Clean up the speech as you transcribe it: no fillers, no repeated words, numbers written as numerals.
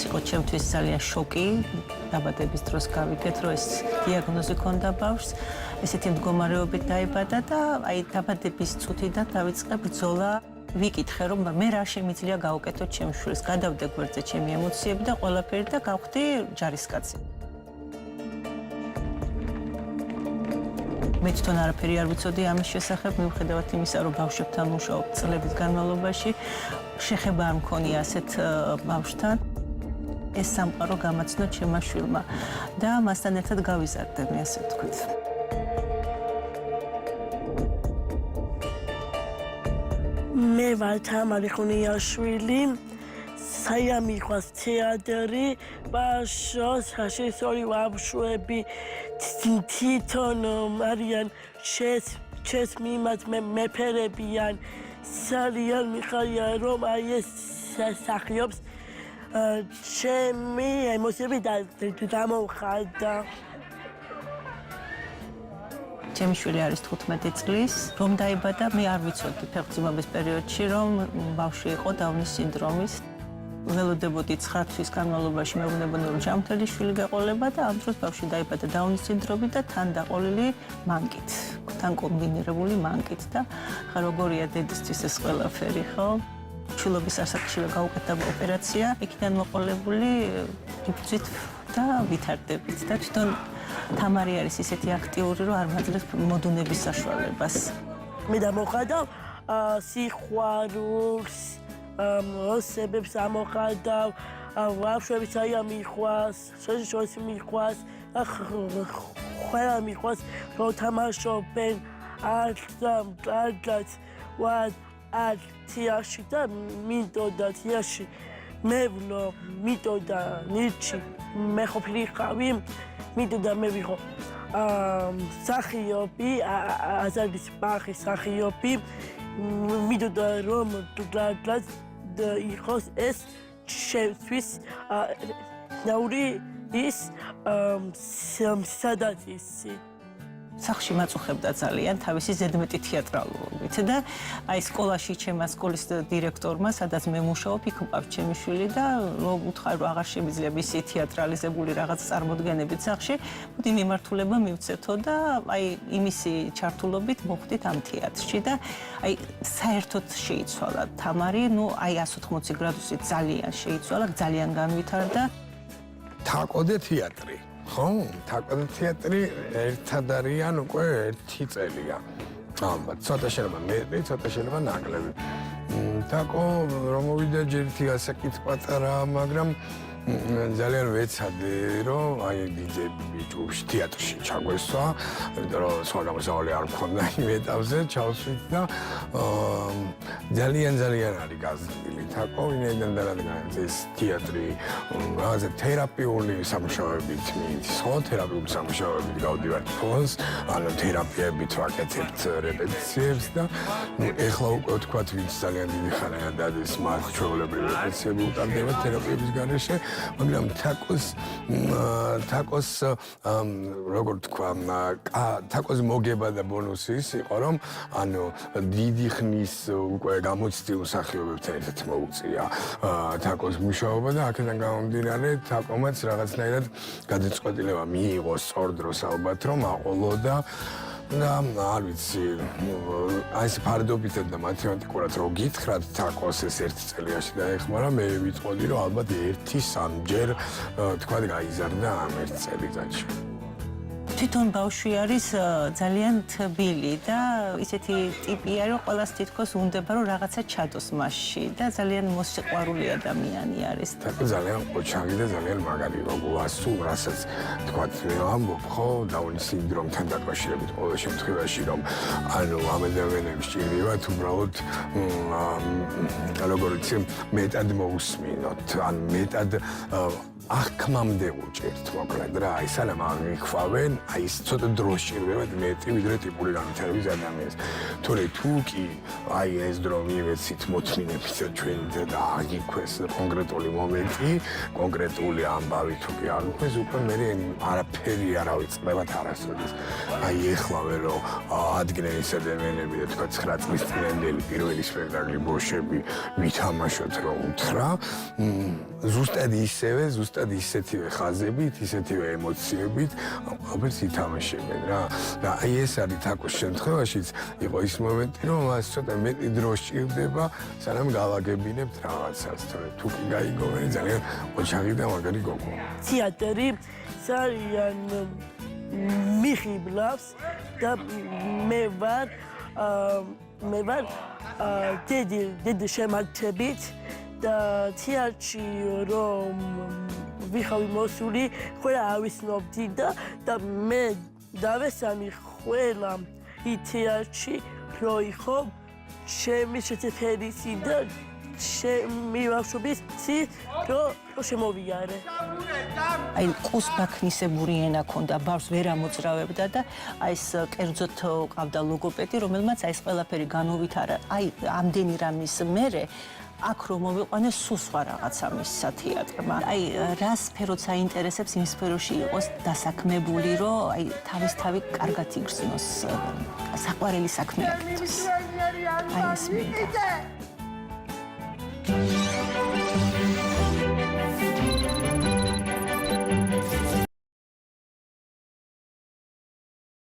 იყო ჩემთვის ძალიან შოკი დაბადების დროს გავიგეთ, რომ ეს დიაგნოზი ჰქონდა ბავშვს. ესეთი მდგომარეობით დაიბადა და აი დაბადების წუთიდან დავიწყე ბრძოლა. ვიკითხე, რომ მე რა შემიძლია გავუკეთო ჩემს შვილს, გადავდე გვერდზე ჩემი ემოციები და ყველაფერი და გავხდი ჯარისკაცი. მე თვითონ არაფერი არ ვიცოდი ამის შესახებ, მიუხედავად იმისა, რომ ბავშვებთან მუშაობ წლების განმავლობაში, შეხება არ მქონია ასეთ ბავშვთან. ეს სამყარო გამაცნო ჩემმა შვილმა და მასთან ერთად გავიზარდე, მე ასე ვთქვით. მე ვარ თამარი ხუნიაშვილი, საერთოდ მიყვარს თეატრი, ბავშვს, შესწორი ბავშვები თვითონ არიან ჩემს მიმართ მეფერებიან, ძალიან მიხარია რომ აი ეს სახიობს ჩემი ემოციები დამოვხატა. ჩემი შვილი არის 15 წლის, რომ დაიბადა, მე არ ვიცოდი ფეხმძიმების პერიოდში, რომ ბავშვი იყო დაუნის სინდრომის. ველოდებოდი 9 თვის განმავლობაში მეუბნებოდნენ, რომ ჯანმრთელი შვილი გაყოლება და ამ დროს ბავშვი დაიბადა დაუნის სინდრომით და თან დაყოლილი მანკით, თან კომბინირებული მანკით და ხა როგორია დედისთვის ეს ყველაფერი, ხო? შვილობის ასაკში გაუკეთა ოპერაცია, იქიდან მოყოლებული იბრძვით და ვითარდებით და თვითონ თამარი არის ისეთი აქტიური, რომ არ მაძლევს მოდუნების საშუალებას. მე დამოხატავ სიყვარულს, ოსებებს ამოხატავ, ბავშვებს აია მიყვარს, შორის მიყვარს, ყველა მიყვარს, რომ თამაშობენ არც ვარ თიაში და მინდოდა თიაში მევლო, მინდოდა ნიჭი, მე ყოფილი ხავი, მინდოდა მე ვიყო მსახიობი, აზარის ბაღის მსახიობი, მინდოდა რომ დადლაც იყოს ეს ჩემთვის ნაური ის სადაცისი. სახში მაწუხებდა ძალიან თავისი ზედმეტი თეატრალურობით და აი სკოლაში ჩემმა სკოლის დირექტორმა, სადაც მე მუშაობ, იქ მყავს ჩემი შვილი და რომ უთხარ, რომ აღარ შემიძლია მისი თეატრალიზებული რაღაც წარმოდგენებით სახში, მოდი მიმართულება მივცეთო და აი იმისი ჩართულობით მოხვდით ამ თეატრში და აი საერთოდ შეიცვალა თამარი, ნუ აი 180 გრადუსით ძალიან შეიცვალა, ძალიან განვითარდა. თაკოდე თეატრი. ხო, თაკოდე თეატრი ერთად არიან უკვე 1 წელია. ალბათ, ცოტა შეიძლება მეტი, ცოტა შეიძლება ნაკლები. თაკო რომ მოვიდა ჯერ თეატრით პატარა, მაგრამ ძალიან ვეცადე, რომ აი ბიძები ჯგუფში თეატრში ჩაგვესვა, იმიტომ რომ სხვა გამოსავალი არ მქონდა იმ ეტაპზე, ჩავსვით და ძალიან არის გაზრდილი თაკო, ვინაიდან დარადგან ეს თეატრი რაღაცა თერაპიული სამუშაოებით მიდის, ხო, თერაპიული სამუშაოებით გავდივართ ფონს, ანუ თერაპიებით ვაკეთებთ რეპეტიციებს და ეხლა უკვე ვთქვათ, ვინც ძალიან დიდი ხანია დადის მათ ჩვეულებრივ რეპეტიციები უკარდება თერაპიების გარეშე. მაგრამ თაკოს როგორ თქვა, თაკოს მოგება და ბონუსი ის იყო, რომ ანუ დიდი ხნის უკვე გამოცდილ მსახიობებთან ერთად მოუწია თაკოს მუშაობა და აქედან გამომდინარე თაკომაც რაღაცნაირად გადაწყვეტილება მიიღო სწორ დროს ალბათ, რომ აყოლოდა და არ ვიცი, აი ეს ფარდობითად და მათემატიკურად რო გითხრათ თაკოს ეს 1 წელიაში დაეხმარა, მე ვიტყოდი, რომ ალბათ 1-3 ჯერ თქვა გაიზარდა ამ 1 წელიწადში. თვითონ ბავშვი არის ძალიან თბილი და ისეთი ტიპია, რომ ყველას თითქოს უნდება, რომ რაღაცა ჩადოს მასში და ძალიან მოსიყვარული ადამიანი არის. თაკო ძალიან ყოჩაღი და ძალიან მაგარი, როგორ სულ რასაც თქვათ, მე ამბობ, ხო, დაუნის სინდრომთან დაკავშირებით ყოველ შემთხვევაში, რომ ანუ ამ ადამიანებს ჭირდებათ უბრალოდ როგორ იცი, მეტად მოусმინოთ, ან მეტად აღქმამდე უჭერთ მოკლედ რა აი სანამ აღიქვავენ აი ის ცოტა დრო სჭირდებათ მეტი ვიდრე ტიპური განვითარების ადამიანს თორე თუ კი აი ეს დრო მივეცით მოთმინებით ჩვენი და აღიქვეს კონკრეტული მომენტი კონკრეტული ამბავი თუ კი აღიქვეს უკვე მე არაფერი არ ავიწყდებათ არასოდეს აი ეხლავე რომ ადგნენ ის ადამიანები და თქვა 9 წლის წინანდელი პირველი სპექტაკლი ბოშები ვითამაშოთ რომ უთხრა ზუსტად ისეთივე ხაზებით, ისეთივე ემოციებით ყველაფერს ითამაშებენ რა. და აი ეს არის თაკოს შემთხვევაშიც იყო ის მომენტი, რომ მას ცოტა მეტი დრო სჭირდება, სანამ გავაგებინებთ რაღაცას. თორე თუ კი გაიგოვენ ძალიან ოჩაღი და მაგარი გოგო. თეატრი ძალიან მიხიბლავს და მე ვარ დიდი შემართებით და თეატრში რომ ვიხავი მოსული ყველა ავიცნობდი და მე დავესწამი ყველა თეატრში რო იყო ჩემი შეცდომები და ჩემი ბავშვობისი რო შემოვიარე. აი კუსბაქნისებური ენა ქონდა, ბავშვს ვერ ამოძრავებდა და აი ეს კერძოდ ყავდა ლოგოპედი, რომელმაც აი ეს ყველაფერი განუვითარა. აი ამდენი რამის მერე აქ რომ მოვიყვანე სულ სხვა რაღაცა მისცა თეატრმა. აი რა სფეროც აინტერესებს იმ სფეროში იყოს დასაქმებული, რომ აი თავი კარგად იგრძნოს საყვარელი საქმე აკეთოს. აი ეს მინდა.